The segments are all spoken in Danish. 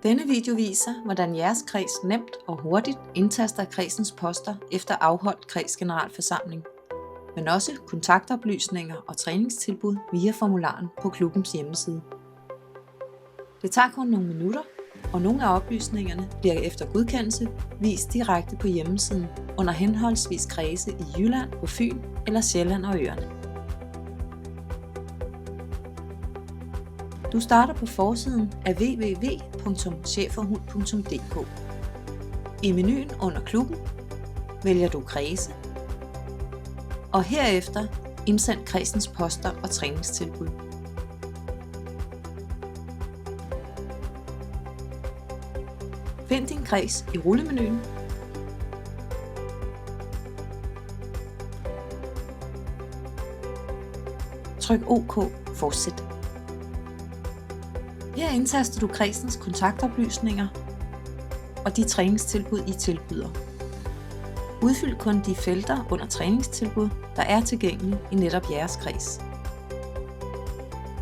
Denne video viser, hvordan jeres kreds nemt og hurtigt indtaster kredsens poster efter afholdt kredsgeneralforsamling, men også kontaktoplysninger og træningstilbud via formularen på klubbens hjemmeside. Det tager kun nogle minutter, og nogle af oplysningerne bliver efter godkendelse vist direkte på hjemmesiden under henholdsvis kredse i Jylland, på Fyn eller Sjælland og Øerne. Du starter på forsiden af www.schæferhund.dk. I menuen under klubben vælger du kredse, og herefter indsend kredsens poster og træningstilbud. Find din kreds i rullemenuen. Tryk OK Fortsæt. Her indtaster du kredsens kontaktoplysninger og de træningstilbud, I tilbyder. Udfyld kun de felter under træningstilbud, der er tilgængelige i netop jeres kreds.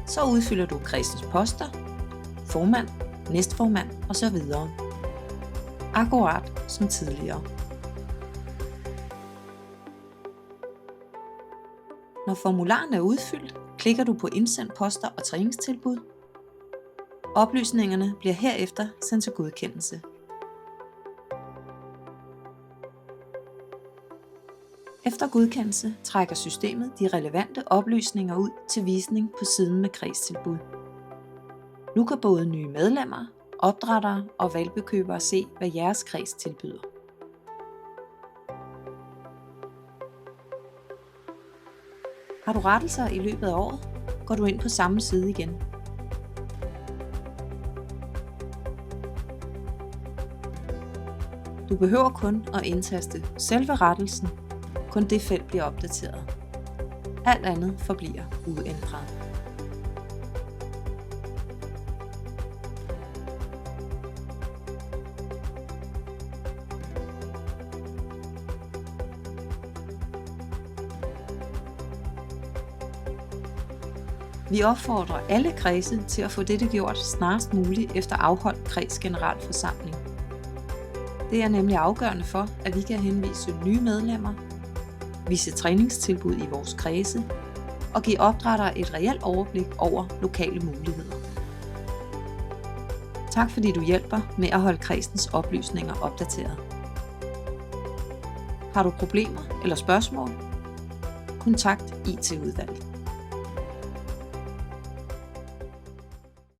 Så udfylder du kredsens poster, formand, næstformand osv. Akkurat som tidligere. Når formularen er udfyldt, klikker du på Indsend poster og træningstilbud. Oplysningerne bliver herefter sendt til godkendelse. Efter godkendelse trækker systemet de relevante oplysninger ud til visning på siden med kredstilbud. Nu kan både nye medlemmer, opdrættere og hvalpekøbere se, hvad jeres kreds tilbyder. Har du rettelser i løbet af året, går du ind på samme side igen. Du behøver kun at indtaste selve rettelsen, kun det felt bliver opdateret. Alt andet forbliver uændret. Vi opfordrer alle kredse til at få dette gjort snarest muligt efter afholdt kredsgeneralforsamling. Det er nemlig afgørende for, at vi kan henvise nye medlemmer, vise træningstilbud i vores kredse og give opdrættere et reelt overblik over lokale muligheder. Tak fordi du hjælper med at holde kredsens oplysninger opdateret. Har du problemer eller spørgsmål? Kontakt IT-udvalget.